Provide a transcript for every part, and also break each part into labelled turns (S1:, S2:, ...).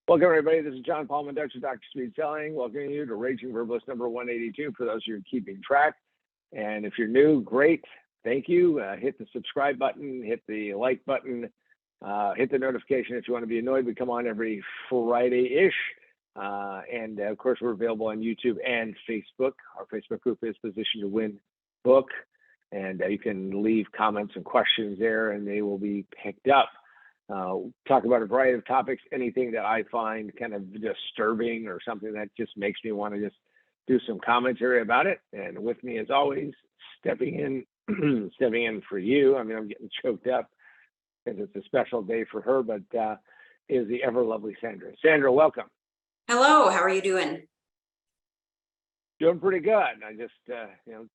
S1: Welcome, everybody. This is John Paul Dutch of Dr. Speed Selling. Welcoming you to Raging Verbalist number 182 for those who are keeping track. And if you're new, great. Thank you. Hit the subscribe button, hit the like button, hit the notification if you want to be annoyed. We come on every Friday-ish. And of course, we're available on YouTube and Facebook. Our Facebook group is Position to Win Book. And you can leave comments and questions there, and they will be picked up. Talk about a variety of topics, anything that I find kind of disturbing or something that just makes me want to just do some commentary about it. And with me, as always, stepping in for you. I mean, I'm getting choked up because it's a special day for her, but is the ever lovely Sandra. Sandra, welcome.
S2: Hello, how are you doing?
S1: Doing pretty good. I just,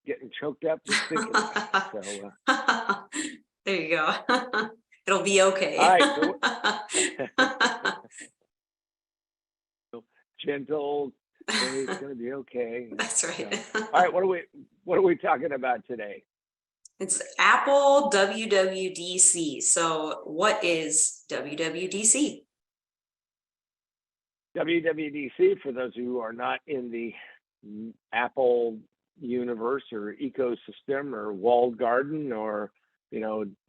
S1: getting choked up just thinking about it. So,
S2: there you go. It'll be okay.
S1: All right. So, gentle. It's going to be okay.
S2: That's right.
S1: So, all right. What are we talking about today?
S2: It's Apple WWDC. So, what is WWDC?
S1: WWDC, for those who are not in the Apple universe or ecosystem or walled garden or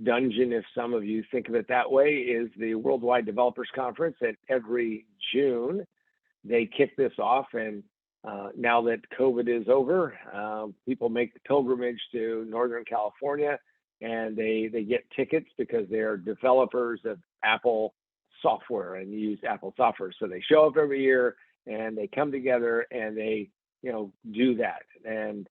S1: dungeon, if some of you think of it that way, is the Worldwide Developers Conference. And every June, they kick this off. And now that COVID is over, people make the pilgrimage to Northern California, and they get tickets because they are developers of Apple software and use Apple software. So they show up every year, and they come together, and they do that. And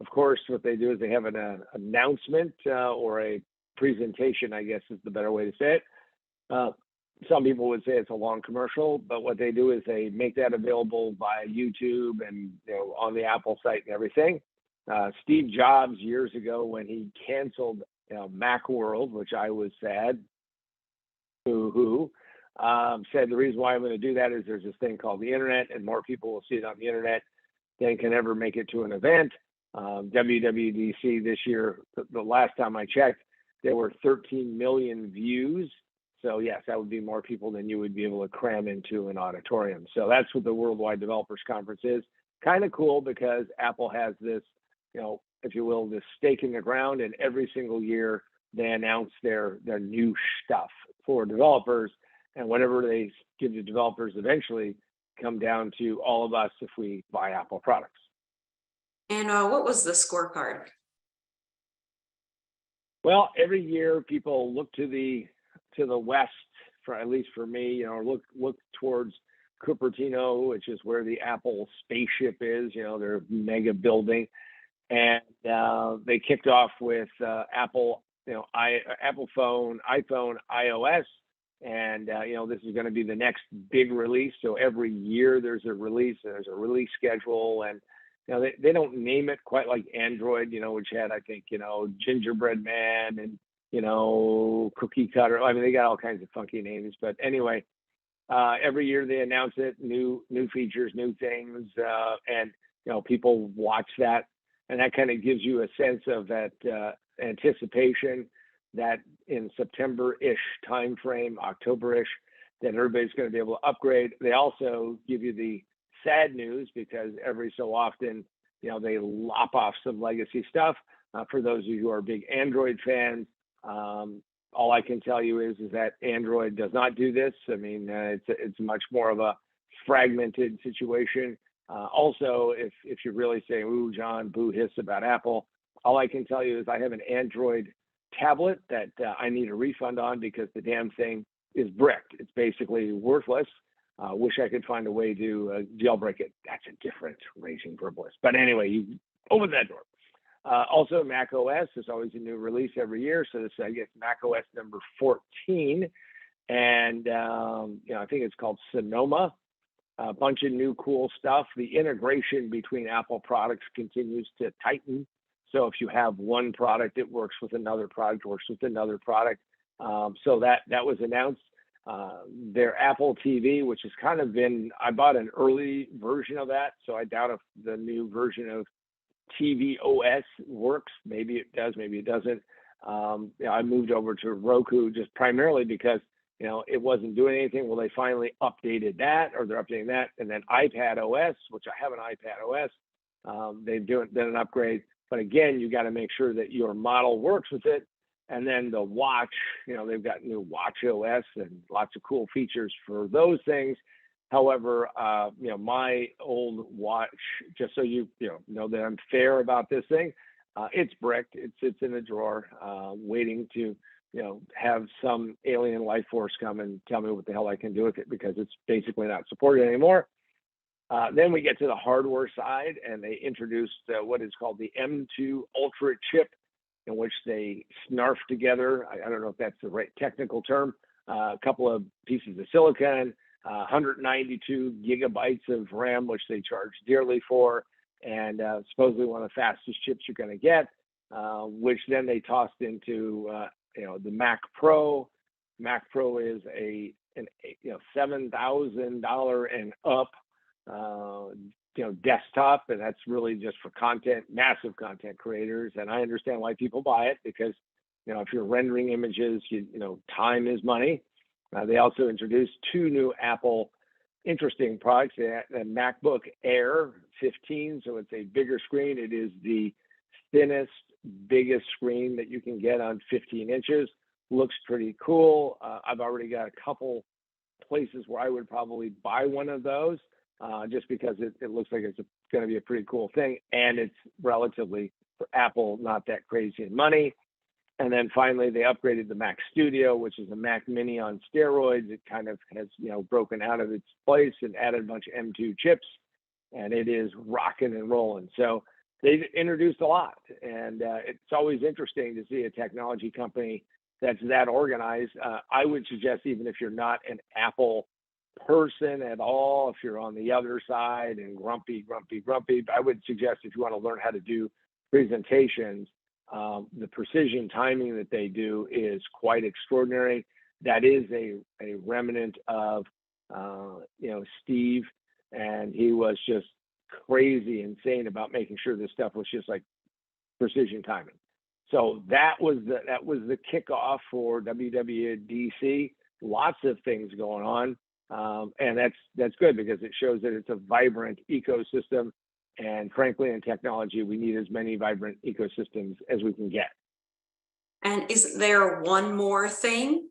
S1: of course, what they do is they have an announcement or a presentation, I guess is the better way to say it. Some people would say it's a long commercial, but what they do is they make that available via YouTube and on the Apple site and everything. Steve Jobs, years ago, when he canceled Macworld, which I was sad, said the reason why I'm going to do that is there's this thing called the internet, and more people will see it on the internet than can ever make it to an event. WWDC this year, the last time I checked, there were 13 million views. So yes, that would be more people than you would be able to cram into an auditorium. So that's what the Worldwide Developers Conference is. Kind of cool because Apple has this, if you will, this stake in the ground, and every single year they announce their new stuff for developers, and whatever they give to developers eventually come down to all of us if we buy Apple products.
S2: And what was the scorecard?
S1: Well, every year people look to the west, for at least for me, look towards Cupertino, which is where the Apple spaceship is, their mega building. And they kicked off with Apple, Apple phone, iPhone, iOS. And, this is going to be the next big release. So every year there's a release, and there's a release schedule. And, they don't name it quite like Android, which had, I think, Gingerbread Man and, Cookie Cutter. I mean, they got all kinds of funky names. But anyway, every year they announce it, new features, new things. And, people watch that. And that kind of gives you a sense of that anticipation that in September-ish timeframe, October-ish, that everybody's going to be able to upgrade. They also give you the sad news because every so often, they lop off some legacy stuff. For those of you who are big Android fans, all I can tell you is that Android does not do this. I mean, it's much more of a fragmented situation. Also, if you're really saying, ooh, John, boo hiss about Apple, all I can tell you is I have an Android tablet that I need a refund on because the damn thing is bricked. It's basically worthless. Wish I could find a way to jailbreak it. That's a different Raging Verbalist. But anyway, you open that door. Also, Mac OS, there's always a new release every year. So this, I guess, Mac OS number 14. And, I think it's called Sonoma. A bunch of new cool stuff. The integration between Apple products continues to tighten. So if you have one product, it works with another product, works with another product. So that was announced. Their Apple TV, which has kind of been, I bought an early version of that, so I doubt if the new version of TV OS works. Maybe it does, maybe it doesn't. I moved over to Roku just primarily because it wasn't doing anything. Well, they finally updated that, or they're updating that. And then iPad OS, which I have an iPad OS, they've done an upgrade. But again, you got to make sure that your model works with it. And then the watch, they've got new watch OS and lots of cool features for those things. However, my old watch, just so you know that I'm fair about this thing, it's bricked. It sits in a drawer, waiting to have some alien life force come and tell me what the hell I can do with it, because it's basically not supported anymore. Then we get to the hardware side, and they introduced what is called the M2 Ultra chip, in which they snarf together, I don't know if that's the right technical term, a couple of pieces of silicon, 192 gigabytes of RAM, which they charge dearly for, and supposedly one of the fastest chips you're going to get, which then they tossed into the Mac Pro. Mac Pro is a $7,000 and up desktop, and that's really just for content, massive content creators. And I understand why people buy it, because if you're rendering images, time is money. They also introduced two new Apple interesting products. The MacBook Air 15, so it's a bigger screen. It is the thinnest, biggest screen that you can get on 15 inches. Looks pretty cool. I've already got a couple places where I would probably buy one of those, just because it looks like it's going to be a pretty cool thing, and it's relatively, for Apple, not that crazy in money. And then finally, they upgraded the Mac Studio, which is a Mac Mini on steroids. It kind of has, broken out of its place and added a bunch of M2 chips, and it is rocking and rolling. So they've introduced a lot, and it's always interesting to see a technology company that's that organized. I would suggest, even if you're not an Apple person at all, if you're on the other side and grumpy, I would suggest, if you want to learn how to do presentations, the precision timing that they do is quite extraordinary. That is a remnant of Steve, and he was just crazy insane about making sure this stuff was just like precision timing. So that was the kickoff for WWDC. Lots of things going on, and that's good, because it shows that it's a vibrant ecosystem. And frankly, in technology, we need as many vibrant ecosystems as we can get.
S2: And is there one more thing?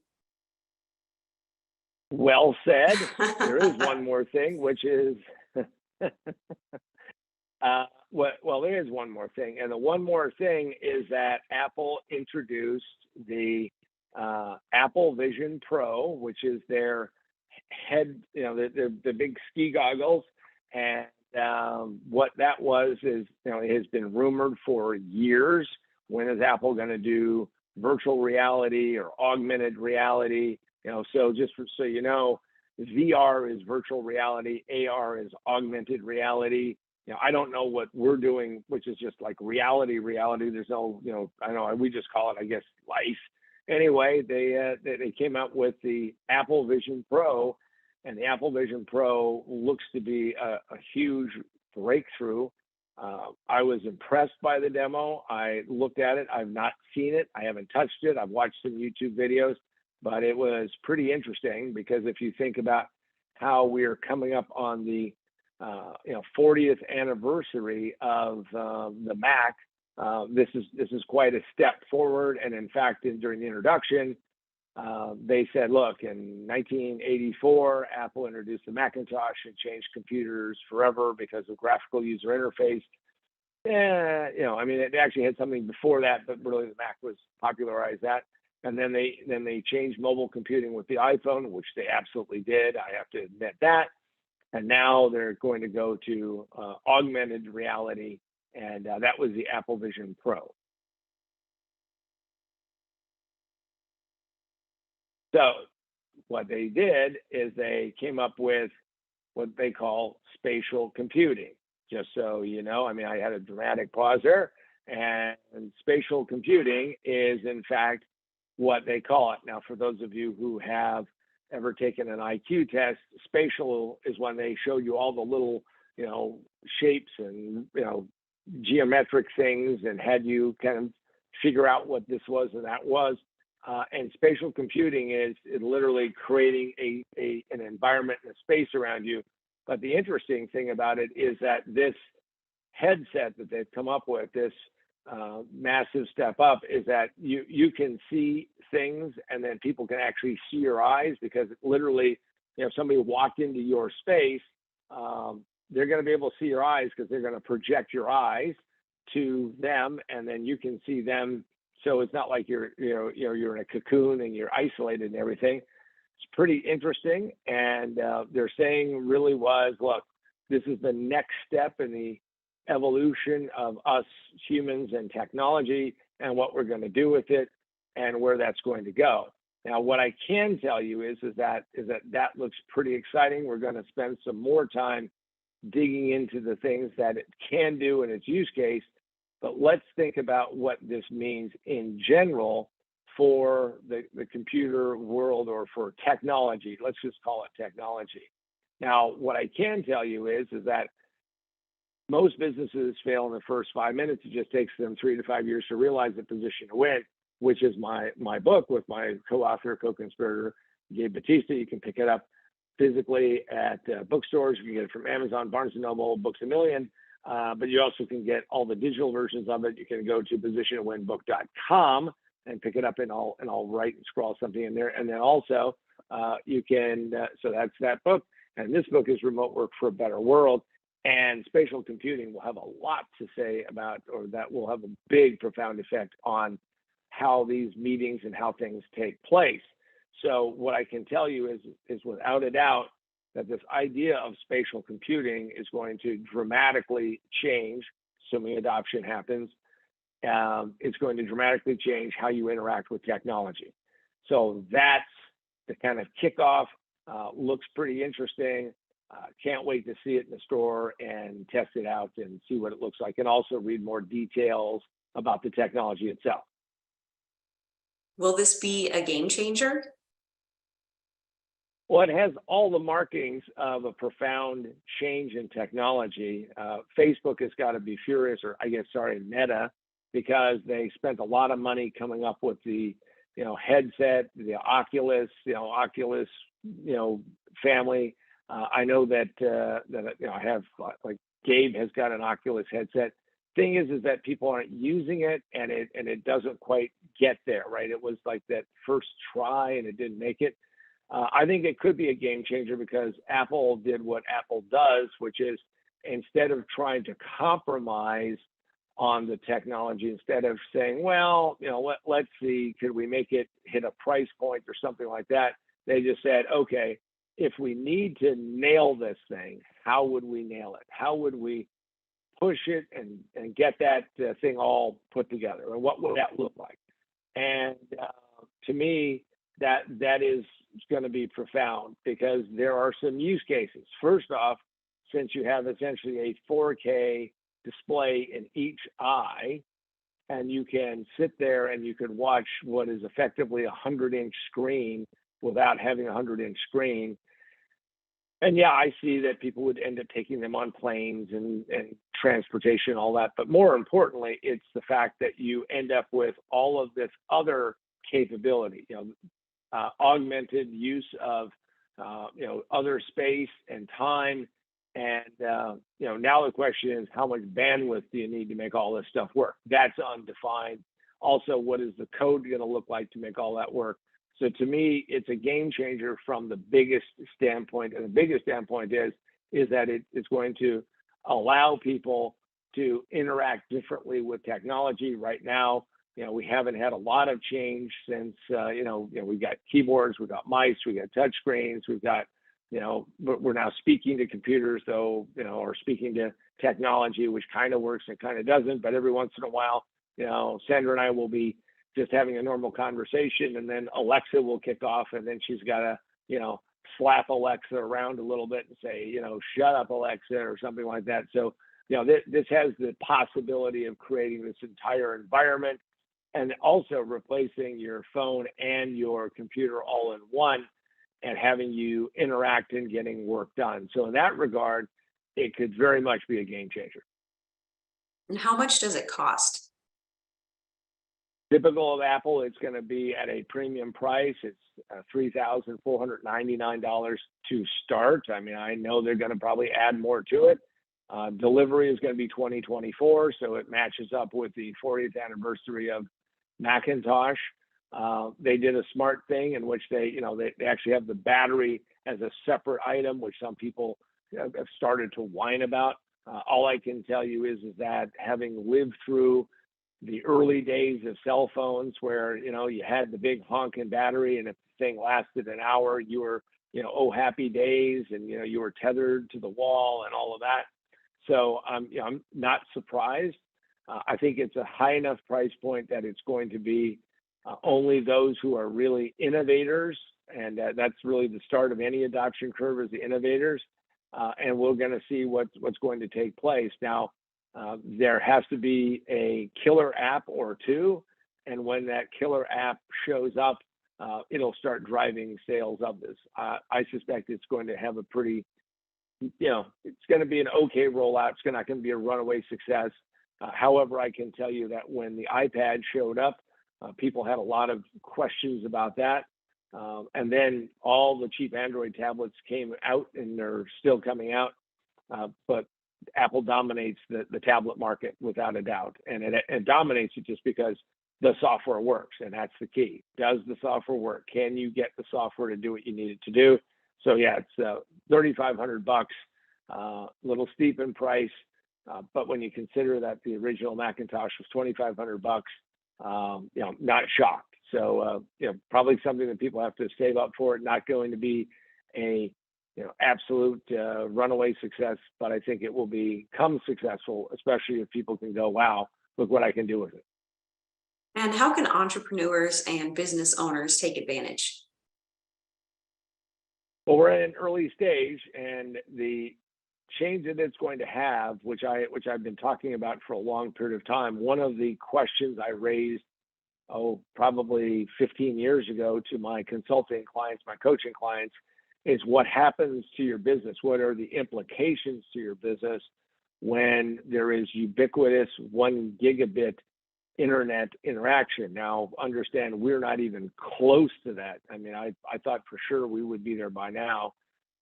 S1: Well said. There is one more thing, which is, there is one more thing. And the one more thing is that Apple introduced the Apple Vision Pro, which is their head, the big ski goggles. And what that was is, it has been rumored for years. When is Apple going to do virtual reality or augmented reality? So just so you know, VR is virtual reality, AR is augmented reality. I don't know what we're doing, which is just like reality. There's no, I know we just call it, I guess, life. Anyway, they came out with the Apple Vision Pro. And the Apple Vision Pro looks to be a huge breakthrough. I was impressed by the demo. I looked at it. I've not seen it. I haven't touched it. I've watched some YouTube videos, but it was pretty interesting, because if you think about how we're coming up on the 40th anniversary of the Mac, this is quite a step forward. And in fact, during the introduction, they said, look, in 1984, Apple introduced the Macintosh and changed computers forever because of graphical user interface. It actually had something before that, but really the Mac was popularized that. And then they changed mobile computing with the iPhone, which they absolutely did. I have to admit that. And now they're going to go to augmented reality, and that was the Apple Vision Pro. So what they did is they came up with what they call spatial computing. Just so you know, I had a dramatic pause there. And spatial computing is, in fact, what they call it. Now, for those of you who have ever taken an IQ test, spatial is when they show you all the little, shapes and, geometric things, and had you kind of figure out what this was and that was. And spatial computing is literally creating an environment and a space around you. But the interesting thing about it is that this headset that they've come up with, this massive step up, is that you can see things, and then people can actually see your eyes, because literally, if somebody walked into your space, they're going to be able to see your eyes, because they're going to project your eyes to them, and then you can see them. So it's not like you're in a cocoon and you're isolated and everything. It's pretty interesting, and they're saying really was, look, this is the next step in the evolution of us humans and technology, and what we're going to do with it, and where that's going to go. Now, what I can tell you is that looks pretty exciting. We're going to spend some more time digging into the things that it can do in its use case, but let's think about what this means in general for the computer world, or for technology. Let's just call it technology. Now, what I can tell you is that most businesses fail in the first 5 minutes. It just takes them 3 to 5 years to realize the position to win, which is my book with my co-author, co-conspirator, Gabe Batista. You can pick it up physically at bookstores. You can get it from Amazon, Barnes & Noble, Books A Million, but you also can get all the digital versions of it. You can go to positiontowinbook.com and pick it up, and I'll write and scrawl something in there. And then also you can, so that's that book. And this book is Remote Work for a Better World. And spatial computing will have a lot to say about, or that will have a big, profound effect on how these meetings and how things take place. So what I can tell you is without a doubt that this idea of spatial computing is going to dramatically change, assuming adoption happens. It's going to dramatically change how you interact with technology. So that's the kind of kickoff. Looks pretty interesting. Can't wait to see it in the store and test it out and see what it looks like, and also read more details about the technology itself.
S2: Will this be a game changer?
S1: Well, it has all the markings of a profound change in technology. Facebook has got to be furious, or I guess, sorry, Meta, because they spent a lot of money coming up with the headset, the Oculus, family. I know that I have, like, Gabe has got an Oculus headset. Thing is that people aren't using it, and it doesn't quite get there, right? It was like that first try and it didn't make it. I think it could be a game changer, because Apple did what Apple does, which is, instead of trying to compromise on the technology, instead of saying, well, let's see, could we make it hit a price point or something like that, they just said, okay, if we need to nail this thing, how would we nail it? How would we push it and get that thing all put together? And what would that look like? And to me, that is going to be profound, because there are some use cases. First off, since you have essentially a 4K display in each eye, and you can sit there and you can watch what is effectively a 100-inch screen without having a 100-inch screen. And yeah, I see that people would end up taking them on planes and transportation, all that. But more importantly, it's the fact that you end up with all of this other capability, augmented use of, other space and time. And, now the question is, how much bandwidth do you need to make all this stuff work? That's undefined. Also, what is the code going to look like to make all that work? So to me, it's a game changer from the biggest standpoint. And the biggest standpoint is that it's going to allow people to interact differently with technology. Right now, we haven't had a lot of change since, we've got keyboards, we've got mice, we got touch screens, we've got, but we're now speaking to computers, though, or speaking to technology, which kind of works and kind of doesn't. But every once in a while, Sandra and I will be just having a normal conversation, and then Alexa will kick off, and then she's got to, slap Alexa around a little bit and say, shut up, Alexa, or something like that. So, this has the possibility of creating this entire environment, and also replacing your phone and your computer all in one, and having you interact and getting work done. So in that regard, it could very much be a game changer.
S2: And how much does it cost?
S1: Typical of Apple, it's going to be at a premium price. It's $3,499 to start. I mean, I know they're going to probably add more to it. Delivery is going to be 2024, so it matches up with the 40th anniversary of Macintosh. They did a smart thing in which they actually have the battery as a separate item, which some people have started to whine about. All I can tell you is that having lived through the early days of cell phones where, you had the big honking battery, and if the thing lasted an hour, you were, oh, happy days, and, you were tethered to the wall and all of that. So I'm not surprised. I think it's a high enough price point that it's going to be only those who are really innovators, and that's really the start of any adoption curve, is the innovators. And we're going to see what's going to take place. Now, there has to be a killer app or two, and when that killer app shows up, it'll start driving sales of this. I suspect it's going to have a pretty, it's going to be an okay rollout. It's not going to be a runaway success. However, I can tell you that when the iPad showed up, people had a lot of questions about that. And then all the cheap Android tablets came out, and they're still coming out. But Apple dominates the tablet market without a doubt. And it dominates it just because the software works. And that's the key. Does the software work? Can you get the software to do what you need it to do? So yeah, it's $3,500, a little steep in price. But when you consider that the original Macintosh was $2,500, not shocked. So, probably something that people have to save up for. Not going to be a, absolute runaway success, but I think it will become successful, especially if people can go, wow, look what I can do with it.
S2: And how can entrepreneurs and business owners take advantage?
S1: Well, we're in an early stage, and the change that it's going to have, which I've been talking about for a long period of time. One of the questions I raised, probably 15 years ago to my consulting clients, my coaching clients, is what happens to your business? What are the implications to your business when there is ubiquitous 1 gigabit internet interaction? Now, understand, we're not even close to that. I mean, I thought for sure we would be there by now.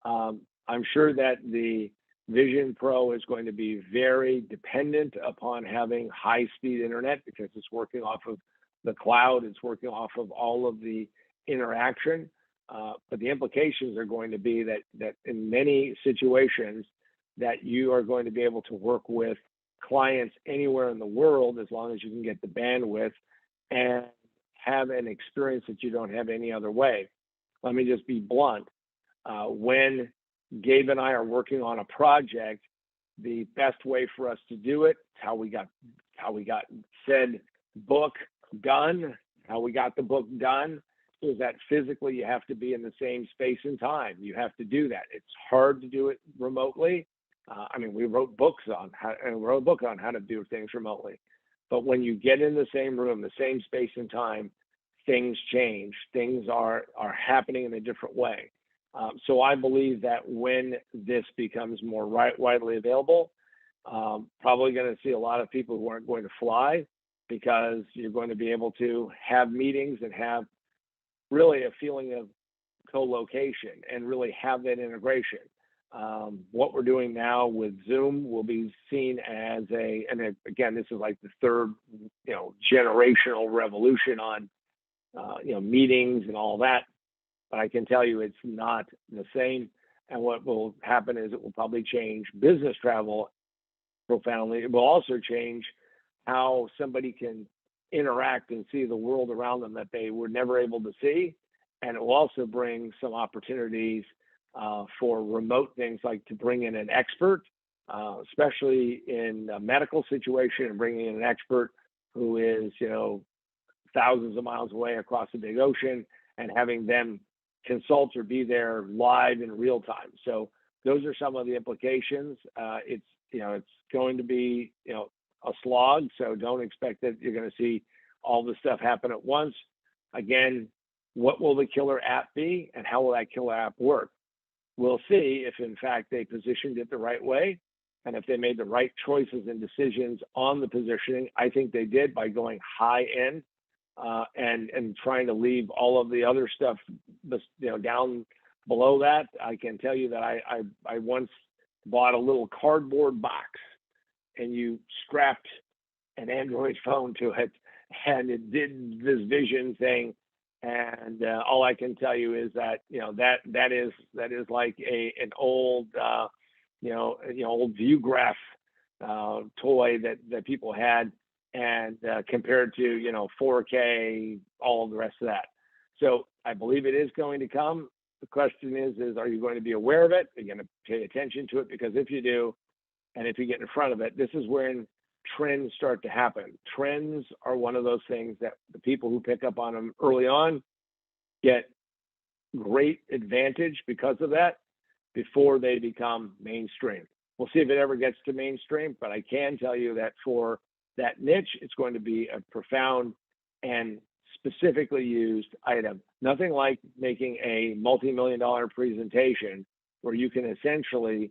S1: I'm sure that the Vision Pro is going to be very dependent upon having high-speed internet because it's working off of the cloud. It's working off of all of the interaction. But the implications are going to be that in many situations that you are going to be able to work with clients anywhere in the world as long as you can get the bandwidth and have an experience that you don't have any other way. Let me just be blunt. When Gabe and I are working on a project, the best way for us to do it, how we got said book done, how we got the book done, is that physically you have to be in the same space and time. You have to do that. It's hard to do it remotely. We wrote a book on how to do things remotely. But when you get in the same room, the same space and time, things change. Things are happening in a different way. So I believe that when this becomes more widely available, probably going to see a lot of people who aren't going to fly, because you're going to be able to have meetings and have really a feeling of co-location and really have that integration. What we're doing now with Zoom will be seen as and again, this is like the third, generational revolution on, meetings and all that. But I can tell you it's not the same. And what will happen is it will probably change business travel profoundly. It will also change how somebody can interact and see the world around them that they were never able to see. And it will also bring some opportunities for remote things, like to bring in an expert, especially in a medical situation, and bringing in an expert who is, thousands of miles away across the big ocean, and having them consult or be there live in real time. So those are some of the implications. It's going to be, a slog. So don't expect that you're going to see all the stuff happen at once. Again, what will the killer app be, and how will that killer app work? We'll see if in fact they positioned it the right way, and if they made the right choices and decisions on the positioning. I think they did by going high end. and trying to leave all of the other stuff, down below that. I can tell you that I once bought a little cardboard box, and you strapped an Android phone to it, and it did this vision thing. And all I can tell you is that that is like an old old Viewgraph toy that people had, and compared to 4K, all of the rest of that. So I believe it is going to come. The question is are you going to be aware of it? Are you going to pay attention to it? Because if you do, and if you get in front of it, this is when trends start to happen. Trends are one of those things that the people who pick up on them early on get great advantage because of that before they become mainstream. We'll see if it ever gets to mainstream, but I can tell you that for that niche, it's going to be a profound and specifically used item. Nothing like making a multi-million-dollar presentation where you can essentially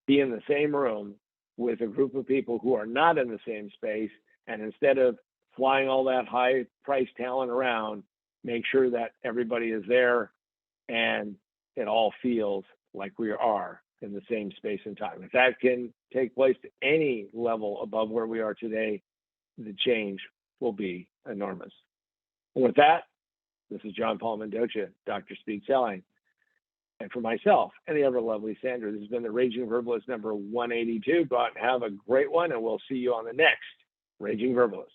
S1: be in the same room with a group of people who are not in the same space, and instead of flying all that high-priced talent around, make sure that everybody is there and it all feels like we are in the same space and time. If that can take place to any level above where we are today, the change will be enormous. And with that, this is John Paul Mendoza, Dr. Speed Selling. And for myself and the ever lovely Sandra, this has been the Raging Verbalist number 182. Go out and have a great one, and we'll see you on the next Raging Verbalist.